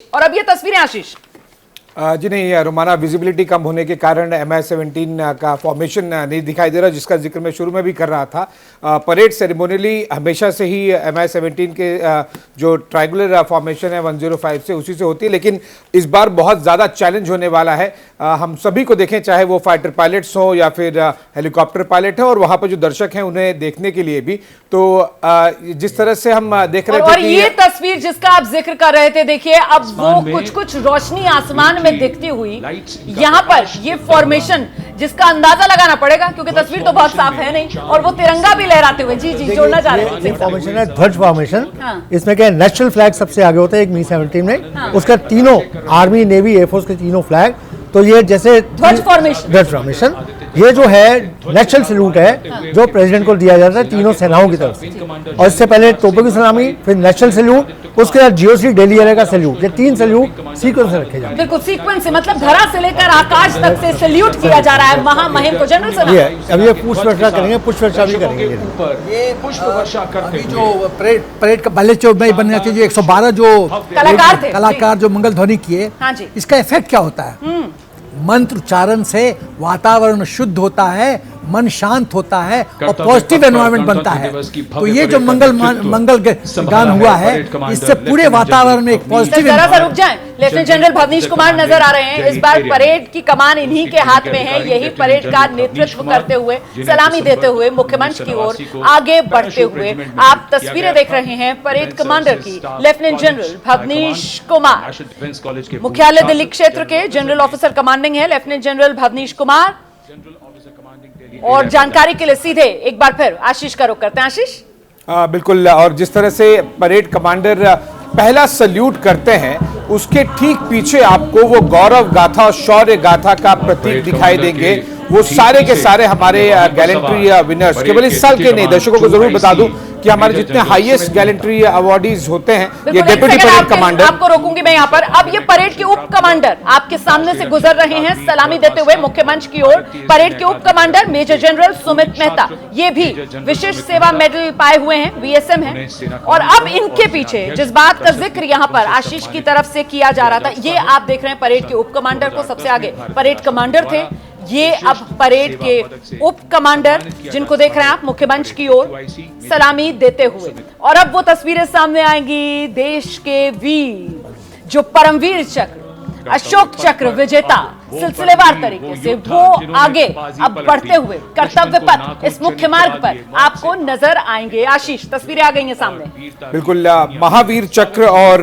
और अब ये तस्वीरें आशीष। जी नहीं, रोमाना विजिबिलिटी कम होने के कारण MI-17 का फॉर्मेशन नहीं दिखाई दे रहा, जिसका जिक्र मैं शुरू में भी कर रहा था। परेड सेरेमोनियली हमेशा से ही MI-17 के जो ट्रायंगुलर फॉर्मेशन है 105 से उसी से होती है, लेकिन इस बार बहुत ज़्यादा चैलेंज होने वाला है। हम सभी को देखें, चाहे वो फाइटर पायलट्स हों या फिर हेलीकॉप्टर पायलट हैं, और वहाँ पर जो दर्शक हैं उन्हें देखने के लिए भी। तो जिस तरह से हम देख रहे थे और ये तस्वीर जिसका आप जिक्र कर रहे थे, देखिए अब वो कुछ रोशनी आसमान में दिखती हुई यहाँ पर ये फॉर्मेशन, जिसका अंदाजा लगाना पड़ेगा क्योंकि तस्वीर तो बहुत साफ है नहीं, और वो तिरंगा भी लहराते हुए। जी जी, जोड़ना चाह रहे हैं। फॉर्मेशन है ध्वज फॉर्मेशन। हाँ। इसमें क्या है, नेशनल फ्लैग सबसे आगे होता है एक Mi-17 में। हाँ। उसका तीनों आर्मी, नेवी, एयरफोर्स के तीनों फ्लैग, तो ये जैसे ध्वज फॉर्मेशन। ये जो है नेशनल सैल्यूट है जो प्रेसिडेंट को दिया जाता है तीनों सेनाओं की तरफ से, और इससे पहले तोपों की सलामी, फिर नेशनल सैल्यूट, उसके बाद GOC दिल्ली एरिया का सैल्यूट। ये 3 सैल्यूट सीक्वेंस से रखे जाते हैं। बिल्कुल सीक्वेंस से, मतलब धरा से लेकर आकाश तक से सैल्यूट किया जा रहा है महामहिम को। जनरल सलाम, अब ये पुष्प वर्षा करेंगे, पुष्प वर्षा भी करेंगे। ये पुष्प वर्षा करते जो परेड का पहले जो बन जाती है, जो 112 जो कलाकार जो मंगल ध्वनि किए, हाँ जी, इसका इफेक्ट क्या होता है? मंत्र उच्चारण से वातावरण शुद्ध होता है, मन शांत होता है और पॉजिटिव एनवायरनमेंट बनता है। तो ये जो मंगल गान हुआ है, इससे पूरे वातावरण में एक पॉजिटिव। जरा सा रुक जाएं, लेफ्टिनेंट जनरल भवनीश कुमार नजर आ रहे हैं। इस बार परेड की कमान इन्हीं के हाथ में है। यही परेड का नेतृत्व करते हुए, सलामी देते हुए मुख्यमंच की ओर आगे बढ़ते हुए आप तस्वीरें देख रहे हैं परेड कमांडर की, लेफ्टिनेंट जनरल भवनीश कुमार। मुख्यालय दिल्ली क्षेत्र के जनरल ऑफिसर कमांडिंग है लेफ्टिनेंट जनरल भवनीश कुमार। और जानकारी के लिए सीधे एक बार फिर आशीष का रुख करते हैं। आशीष, बिल्कुल, और जिस तरह से परेड कमांडर पहला सल्यूट करते हैं, उसके ठीक पीछे आपको वो गौरव गाथा और शौर्य गाथा का प्रतीक दिखाई देंगे। वो सारे के सारे हमारे गैलेंट्री विनर्स, केवल इस साल के नहीं, दर्शकों को जरूर बता दूं कि हमारे जितने हाईएस्ट गैलेंट्री अवार्डीज होते हैं, ये डेप्यूटी परेड कमांडर। आपको रोकूंगी मैं यहाँ पर। अब ये परेड के उप कमांडर आपके सामने से गुजर रहे हैं सलामी देते हुए मुख्यमंच की ओर। परेड के उप commander major general Sumit Mehta, ये भी विशिष्ट सेवा मेडल पाए हुए हैं, VSM हैं। और अब इनके पीछे जिस बात का जिक्र यहाँ पर आशीष की तरफ से किया जा रहा था, ये आप देख रहे हैं परेड के उप कमांडर को। सबसे आगे परेड कमांडर थे, ये अब परेड के उप कमांडर जिनको देख रहे हैं आप मुख्यमंच की ओर सलामी देते हुए। और अब वो तस्वीरें सामने आएंगी देश के वीर, जो परमवीर चक्र, अशोक चक्र विजेता सिलसिलेवार तरीके से वो आगे अब बढ़ते हुए कर्तव्य पथ इस मुख्य मार्ग पर आपको नजर आएंगे। आशीष, तस्वीरें आ गई हैं सामने। बिल्कुल, महावीर चक्र और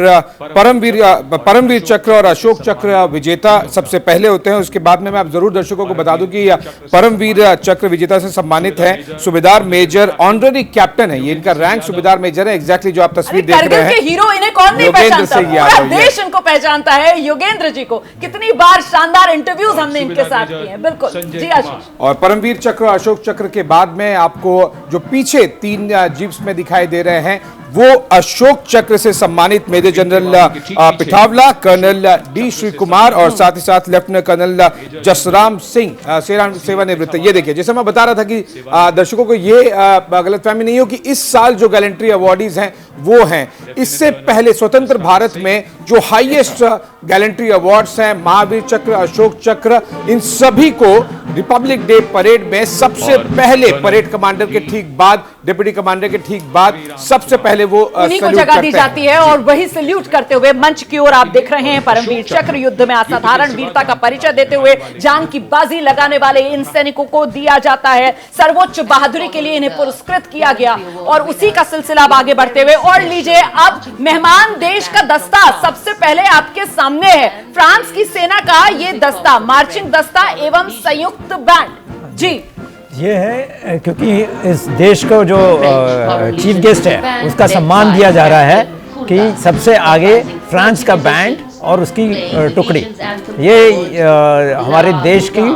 परमवीर चक्र और अशोक चक्र विजेता सबसे पहले होते हैं। उसके बाद में मैं आप जरूर दर्शकों को बता दूं कि परमवीर चक्र विजेता से सम्मानित है सुबेदार मेजर, ऑनररी कैप्टन है, ये इनका रैंक सुबेदार मेजर है। एग्जैक्टली जो आप तस्वीर देख रहे हैं, हीरो इन्हें कौन नहीं पहचानता, पूरा देश इनको पहचानता है। योगेंद्र जी को कितनी बार शानदार इंटरव्यूज हमने इनके साथ किए हैं। बिल्कुल जी आशीष। और परमवीर चक्र, अशोक चक्र के बाद में आपको जो पीछे 3 जीप्स में दिखाई दे रहे हैं, वो अशोक चक्र से सम्मानित major general Pithawala, colonel D Shri Kumar और साथ ही साथ लेफ्टिनेंट कर्नल जसराम सिंह सेवानिवृत्त। ये देखिए, जैसे मैं बता रहा था कि दर्शकों को ये गलतफहमी नहीं हो कि इस साल जो गैलेंट्री अवार्डीज हैं वो हैं। इससे पहले स्वतंत्र भारत में जो हाईएस्ट गैलेंट्री अवार्ड्स हैं, महावीर चक्र, अशोक चक्र, इन सभी को रिपब्लिक डे परेड में सबसे पहले परेड कमांडर के ठीक बाद, डिप्टी कमांडर के ठीक बाद सबसे पहले वो उन्हीं को जगह दी जाती है। और वही सल्यूट करते हुए मंच की ओर आप देख रहे हैं परमवीर चक्र, युद्ध में असाधारण वीरता का परिचय देते हुए जान की बाजी लगाने वाले इन सैनिकों को दिया जाता है। सर्वोच्च बहादुरी के लिए इन्हें पुरस्कृत किया गया और उसी का सिलसिला अब आगे बढ़ते हुए। और लीजिए, अब मेहमान देश का दस्ता सबसे पहले आपके सामने है। फ्रांस की सेना का ये दस्ता, मार्चिंग दस्ता एवं संयुक्त बैंड। जी, ये है क्योंकि इस देश को जो चीफ गेस्ट है उसका सम्मान दिया जा रहा है कि सबसे आगे फ्रांस का बैंड और उसकी टुकड़ी, ये हमारे देश की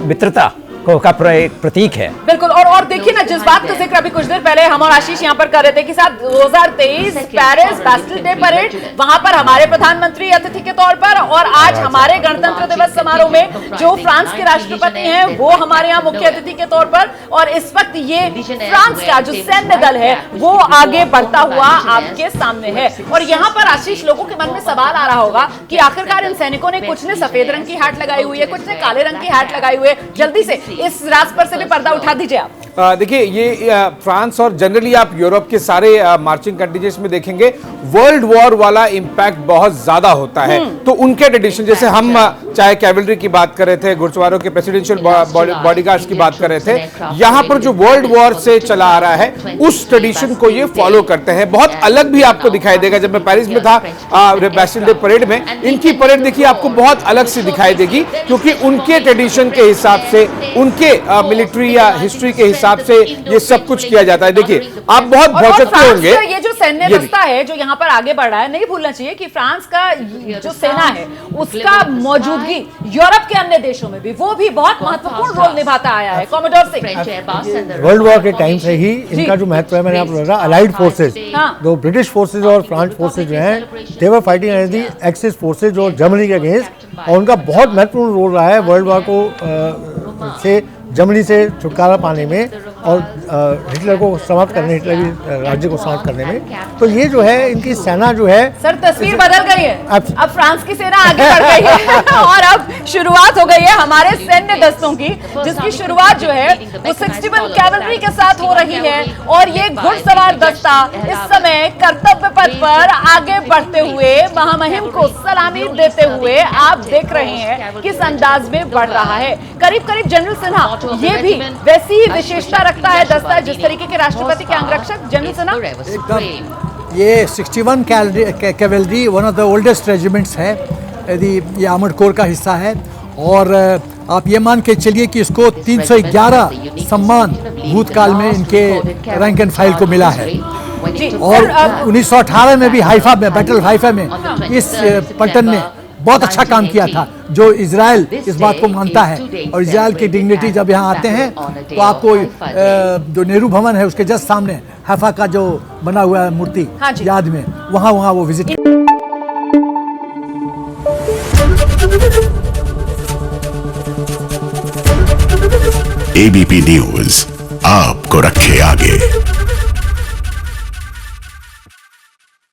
मित्रता प्रतीक है। बिल्कुल। और देखिए ना, जिस बात का जिक्र अभी कुछ देर पहले हम और आशीष यहाँ पर कर रहे थे कि साहब 2023 पेरिस बैस्टिल डे परेड, वहां पर हमारे प्रधानमंत्री अतिथि के तौर पर, और आज हमारे गणतंत्र दिवस समारोह में जो फ्रांस के राष्ट्रपति हैं वो हमारे यहाँ मुख्य अतिथि के तौर पर, और इस वक्त ये फ्रांस का जो सैन्य दल है वो आगे बढ़ता हुआ आपके सामने है। और यहाँ पर आशीष, लोगों के मन में सवाल आ रहा होगा कि आखिरकार इन सैनिकों ने, कुछ ने सफेद रंग की हैट लगाई हुई है, कुछ ने काले रंग की हैट लगाई हुई है, जल्दी से इस राज पर से भी पर्दा उठा दीजिए आप। देखिए, ये फ्रांस और जनरली आप यूरोप के सारे मार्चिंग कंटिजेंट्स में देखेंगे वर्ल्ड वॉर वाला इंपैक्ट बहुत ज्यादा होता है। तो उनके ट्रेडिशन, जैसे हम चाहे कैवलरी की बात कर रहे थे, घुड़सवारों के प्रेसिडेंशियल बॉडीगार्ड्स की बात कर रहे थे, यहाँ पर जो वर्ल्ड वॉर से चला आ रहा है उस ट्रेडिशन को ये फॉलो करते हैं। बहुत अलग भी आपको दिखाई देगा। जब मैं पेरिस में था बैस्टिल डे परेड में, इनकी परेड देखिए आपको बहुत अलग सी दिखाई देगी, क्योंकि उनके ट्रेडिशन के हिसाब से, उनके मिलिट्री या हिस्ट्री के हिसाब से ये सब कुछ किया जाता है। देखिए, आप बहुत भौचक्के होंगे। ये जो सैन्य दस्ता है जो यहाँ पर आगे बढ़ रहा है, नहीं भूलना चाहिए कि फ्रांस का जो सेना है उसका मौजूदगी यूरोप के अन्य देशों में भी, वो भी बहुत महत्वपूर्ण रोल निभाता आया है। कॉमोडोर सिंह, वर्ल्ड वॉर के टाइम से ही इनका जो महत्व है, मैंने आपको बताया, अलाइड फोर्सेज, जो ब्रिटिश फोर्सेज और फ्रांस फोर्सेज जो हैं, they were fighting against the axis forces और जर्मनी के अगेंस्ट, और उनका बहुत महत्वपूर्ण रोल रहा है वर्ल्ड वॉर को से जर्मनी से छुटकारा पाने में और हिटलर को समाप्त करने, हिटलर की राज्य को समाप्त करने में। तो ये जो है इनकी सेना जो है, सर तस्वीर बदल गई है। अब फ्रांस की सेना आगे बढ़ गई है और अब शुरुआत हो गई है हमारे सैन्य दस्तों की, जिसकी शुरुआत जो है वो 61 कैवलरी के साथ हो रही है। और ये घुड़सवार दस्ता इस समय कर्तव्य पथ पर आगे बढ़ते हुए महामहिम को सलामी देते हुए आप देख रहे हैं किस अंदाज में बढ़ रहा है। करीब करीब जनरल सिन्हा, ये भी वैसी ही विशेषता रखता है दस्ता जिस तरीके के राष्ट्रपति के अंगरक्षक। जनरल सिन्हा, ये 61 cavalry one of the oldest regiments है, ये आर्मर्ड कोर का हिस्सा है। और आप ये मान के चलिए कि इसको 311 सम्मान भूतकाल में इनके रैंक एंड फाइल को मिला है। और 1918 में भी हाइफा में, बैटल हाइफा में इस पलटन ने बहुत अच्छा काम किया था, जो इजराइल इस बात को मानता है। और इजराइल की डिग्निटी जब यहाँ आते हैं तो आपको जो नेहरू भवन है उसके जस्ट सामने हैफा का जो बना हुआ है मूर्ति, याद में, वहाँ वो विजिट। एबीपी न्यूज आपको रखे आगे।